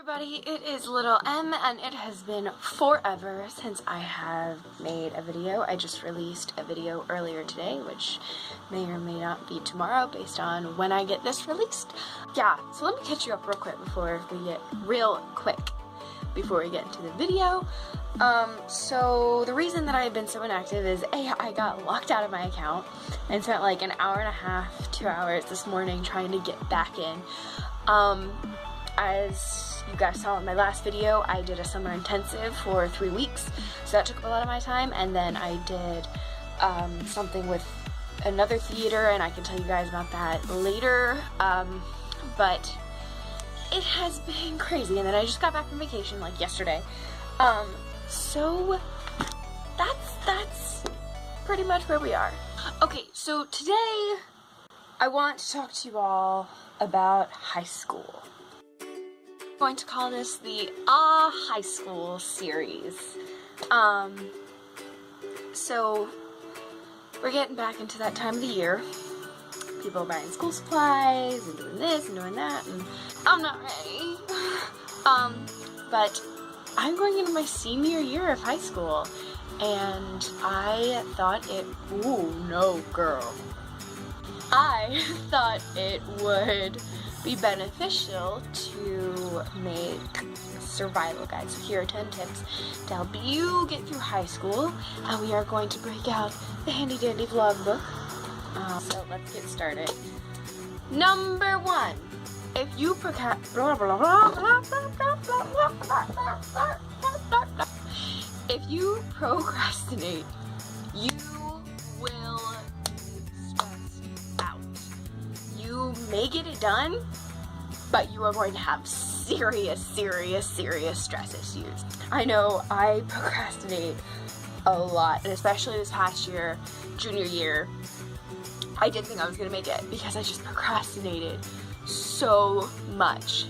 Everybody, it is Little M, and it has been forever since I have made a video. I just released a video earlier today, which may or may not be tomorrow based on when I get this released. Yeah, so let me catch you up real quick before we get into the video. So the reason that I've been so inactive is I got locked out of my account and spent like an hour and a half, 2 hours this morning trying to get back in. As you guys saw in my last video, I did a summer intensive for 3 weeks, so that took up a lot of my time, and then I did something with another theater, and I can tell you guys about that later, but it has been crazy. And then I just got back from vacation like yesterday, so that's pretty much where we are. Okay, so today I want to talk to you all about high school. I'm going to call this the High School series. So we're getting back into that time of the year. People are buying school supplies and doing this and doing that, and I'm not ready. But I'm going into my senior year of high school, and I thought I thought it would be beneficial to make survival guides. So here are 10 tips to help you get through high school, and we are going to break out the handy dandy vlog book. So let's get started. Number 1, if you procrastinate, you will be stressed out. You may get it done, but you are going to have serious stress issues. I know I procrastinate a lot, and especially this past year, junior year, I didn't think I was gonna make it because I just procrastinated so much.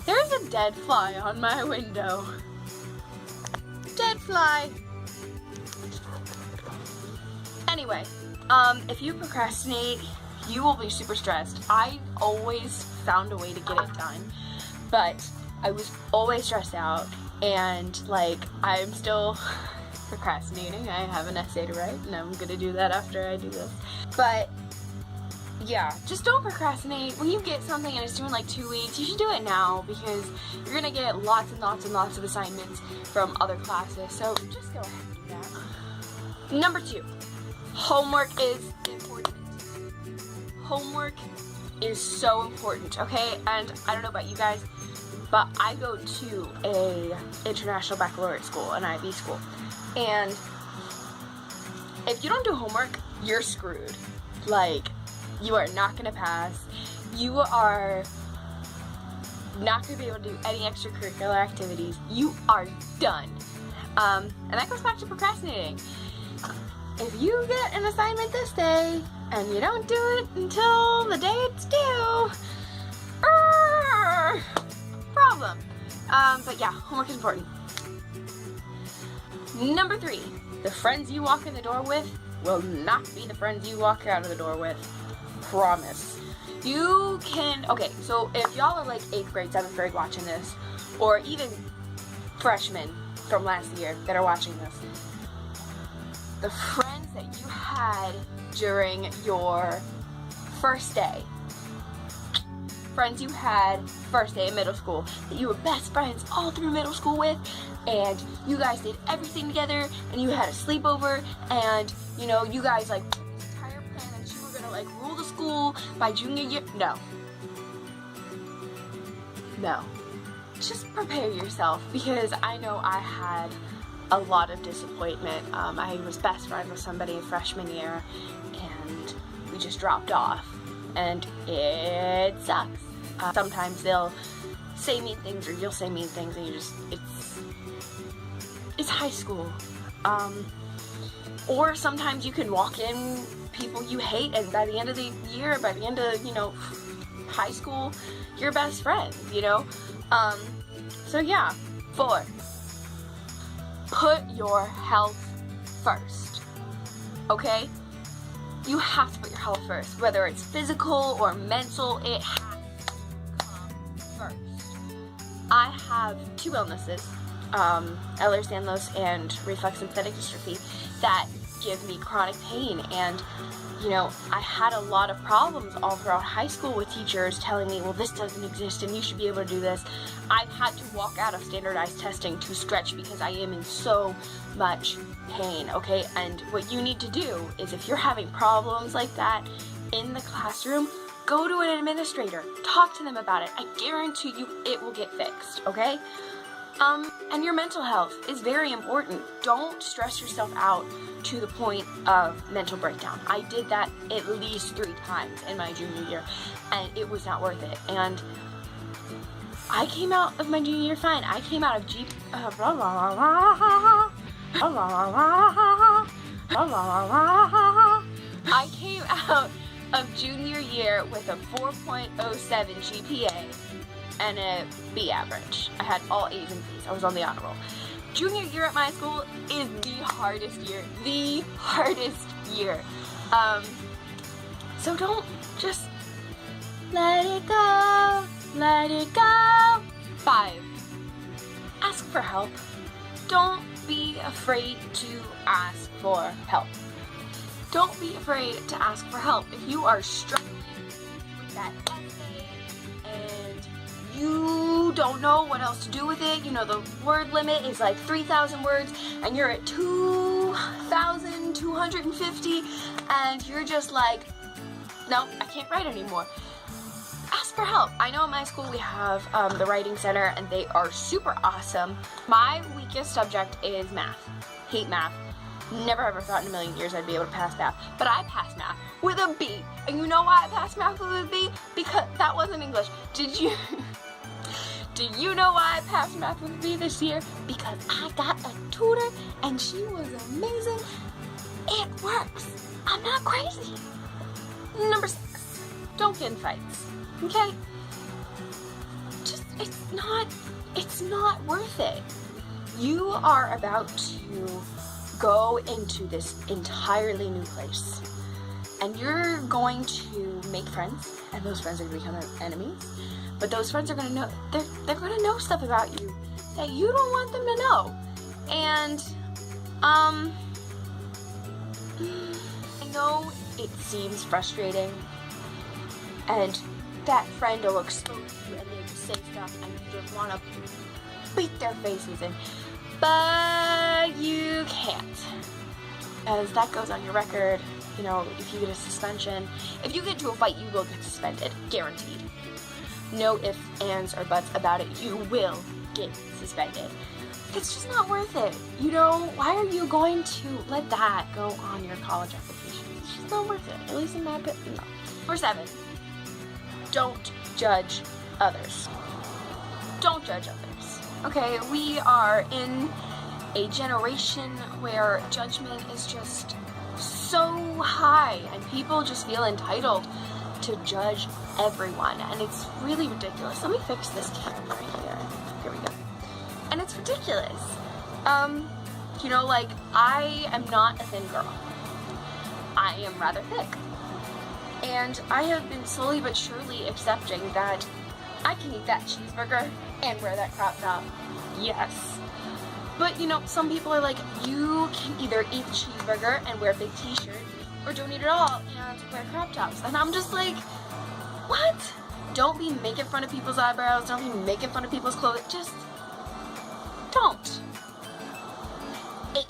There's a dead fly on my window. Dead fly. Anyway, if you procrastinate, you will be super stressed. I always found a way to get it done, but I was always stressed out, and like, I'm still procrastinating. I have an essay to write, and I'm gonna do that after I do this. But yeah, just don't procrastinate. When you get something and it's due in like 2 weeks, you should do it now, because you're gonna get lots and lots of assignments from other classes, so just go ahead and do that. Number 2, homework is important. Homework is so important, okay? And I don't know about you guys, but I go to a international baccalaureate school, an IB school, and if you don't do homework, you're screwed. Like, you are not gonna pass. You are not gonna be able to do any extracurricular activities. You are done. And that goes back to procrastinating. If you get an assignment this day and you don't do it until the day it's due, problem. But yeah, homework is important. Number 3, the friends you walk in the door with will not be the friends you walk out of the door with. Promise. You can, okay, so if y'all are like 8th grade, 7th grade watching this, or even freshmen from last year that are watching this, the friends that you had during your first day, friends you had first day of middle school, that you were best friends all through middle school with, and you guys did everything together, and you had a sleepover, and you know, you guys like this entire plan that you were gonna like rule the school by junior year. No. Just prepare yourself, because I know I had a lot of disappointment. I was best friends with somebody in freshman year, and we just dropped off, and it sucks. Sometimes they'll say mean things, or you'll say mean things, and you just, it's high school. Or sometimes you can walk in people you hate, and by the end of the year, by the end of, you know, high school, you're best friends, you know? So yeah. 4, put your health first, okay? You have to put your health first, whether it's physical or mental, it has to come first. I have two illnesses, Ehlers-Danlos and reflex lymphatic dystrophy, that give me chronic pain. And you know, I had a lot of problems all throughout high school with teachers telling me, well, this doesn't exist and you should be able to do this. I've had to walk out of standardized testing to stretch because I am in so much pain, okay? And what you need to do is, if you're having problems like that in the classroom, go to an administrator, talk to them about it. I guarantee you it will get fixed, okay? And your mental health is very important. Don't stress yourself out to the point of mental breakdown. I did that at least 3 times in my junior year, and it was not worth it. And I came out of my junior year fine. I came out of I came out of junior year with a 4.07 GPA and a B average. I had all A's and B's. I was on the honor roll. Junior year at my school is the hardest year. The hardest year. So don't just let it go. Let it go. 5. Ask for help. Don't be afraid to ask for help. Don't be afraid to ask for help. If you are struggling with that essay and you don't know what else to do with it, you know, the word limit is like 3,000 words and you're at 2,250 and you're just like, no, I can't write anymore. Ask for help. I know at my school we have the writing center and they are super awesome. My weakest subject is math. Hate math. Never ever thought in a million years I'd be able to pass math, but I passed math with a B. And you know why I passed math with a B? Because that wasn't English. Do you know why I passed math with a B this year? Because I got a tutor and she was amazing. It works. I'm not crazy. Number 6, don't get in fights, okay? Just, it's not worth it. You are about to go into this entirely new place and you're going to make friends, and those friends are going to become enemies, but those friends are going to know, they're going to know stuff about you that you don't want them to know. And I know it seems frustrating and that friend will expose you and they will say stuff and you just want to beat their faces in. But you can't, as that goes on your record. You know, if you get a suspension, if you get into a fight, you will get suspended, guaranteed. No ifs, ands, or buts about it. You will get suspended. It's just not worth it. You know, why are you going to let that go on your college application? It's just not worth it. At least in my opinion, no. Number 7, don't judge others. Don't judge others. Okay, we are in a generation where judgment is just so high and people just feel entitled to judge everyone, and it's really ridiculous. Let me fix this camera right here. Here we go. And it's ridiculous. You know, like, I am not a thin girl. I am rather thick. And I have been slowly but surely accepting that I can eat that cheeseburger and wear that crop top. Yes. But, you know, some people are like, you can either eat the cheeseburger and wear a big t-shirt, or don't eat it all and wear crop tops. And I'm just like, what? Don't be making fun of people's eyebrows. Don't be making fun of people's clothes. Just don't. 8.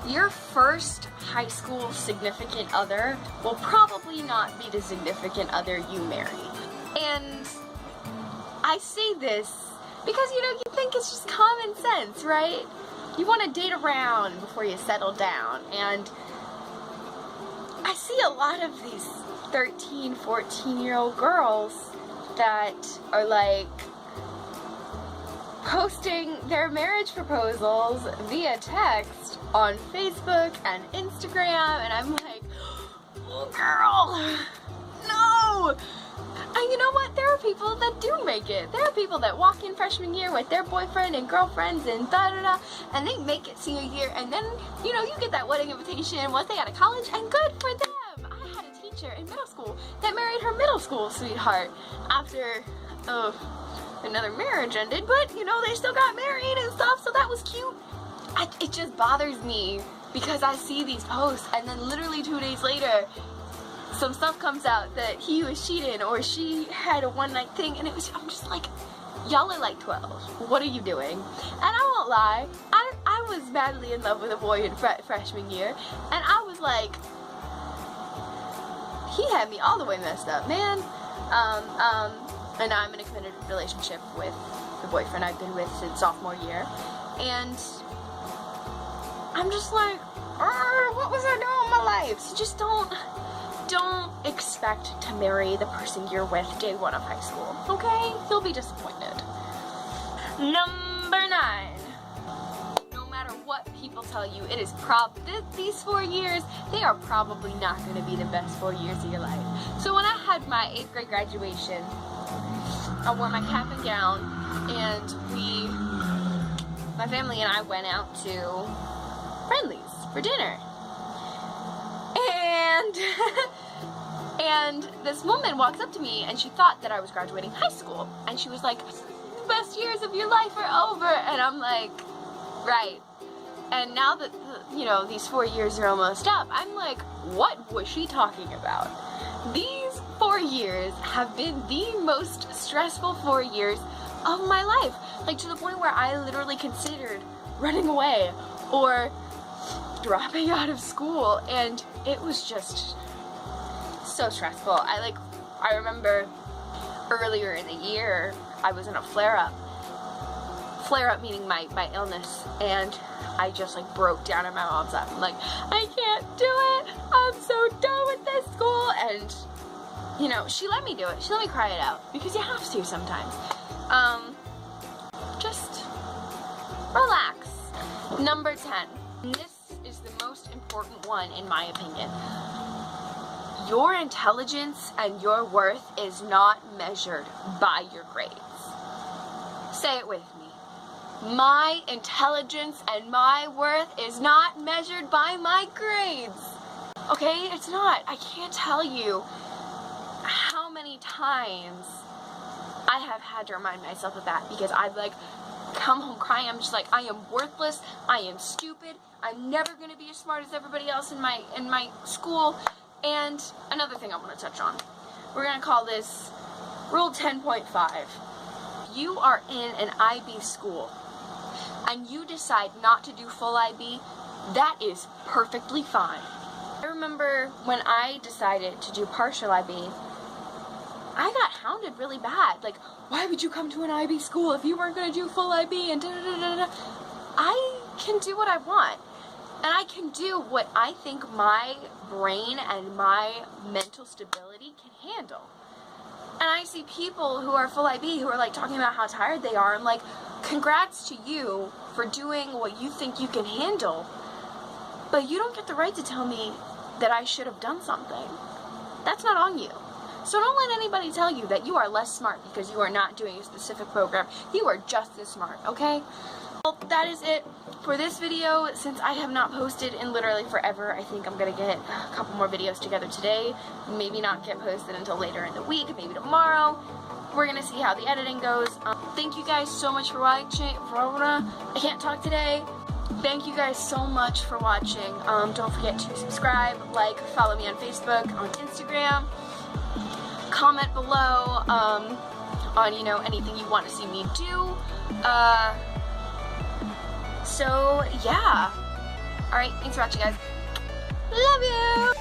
Your first high school significant other will probably not be the significant other you marry. And I say this because, you know, you think it's just common sense, right? You want to date around before you settle down. And I see a lot of these 13, 14-year-old girls that are like posting their marriage proposals via text on Facebook and Instagram, and I'm like, oh girl, no! And you know what? There are people that do make it. There are people that walk in freshman year with their boyfriend and girlfriends and da-da-da, and they make it senior year, and then, you know, you get that wedding invitation once they out of college, and good for them. I had a teacher in middle school that married her middle school sweetheart after, another marriage ended, but you know, they still got married and stuff, so that was cute. It just bothers me because I see these posts and then literally 2 days later some stuff comes out that he was cheating or she had a one-night thing, and I'm just like, y'all are like 12. What are you doing? And I won't lie, I was madly in love with a boy in freshman year, and I was like, he had me all the way messed up, man. And now I'm in a committed relationship with the boyfriend I've been with since sophomore year, and I'm just like, what was I doing in my life? So just don't expect to marry the person you're with day one of high school, okay? You'll be disappointed. Number 9. No matter what people tell you, it is these 4 years, they are probably not going to be the best 4 years of your life. So when I had my 8th grade graduation, I wore my cap and gown, and my family and I went out to Friendly's for dinner. And this woman walks up to me, and she thought that I was graduating high school, and she was like, the best years of your life are over, and I'm like, right. And now that, you know, these 4 years are almost up, I'm like, what was she talking about? These 4 years have been the most stressful 4 years of my life, like to the point where I literally considered running away or dropping out of school, and it was just so stressful. I remember earlier in the year, I was in a flare-up meaning my illness, and I just like broke down in my mom's lap. I'm like, I can't do it, I'm so done with this school. And you know, she let me do it, she let me cry it out, because you have to sometimes. Just relax. Number 10. This is the most important one in my opinion. Your intelligence and your worth is not measured by your grades. Say it with me. My intelligence and my worth is not measured by my grades. Okay? It's not. I can't tell you how many times I have had to remind myself of that, because I've like come home crying. I'm just like, I am worthless, I am stupid, I'm never gonna be as smart as everybody else in my school. And another thing I want to touch on, we're gonna call this Rule 10.5. You are in an IB school and you decide not to do full IB, that is perfectly fine. I remember when I decided to do partial IB, I got hounded really bad. Like, why would you come to an IB school if you weren't going to do full IB and da-da-da-da-da. I can do what I want. And I can do what I think my brain and my mental stability can handle. And I see people who are full IB who are like talking about how tired they are. I'm like, congrats to you for doing what you think you can handle. But you don't get the right to tell me that I should have done something. That's not on you. So don't let anybody tell you that you are less smart because you are not doing a specific program. You are just as smart, okay? Well, that is it for this video. Since I have not posted in literally forever, I think I'm gonna get a couple more videos together today. Maybe not get posted until later in the week, maybe tomorrow. We're gonna see how the editing goes. Thank you guys so much for watching. I can't talk today. Thank you guys so much for watching. Don't forget to subscribe, like, follow me on Facebook, on Instagram. Comment below on, you know, anything you want to see me do. So, yeah. Alright, thanks for watching, guys. Love you!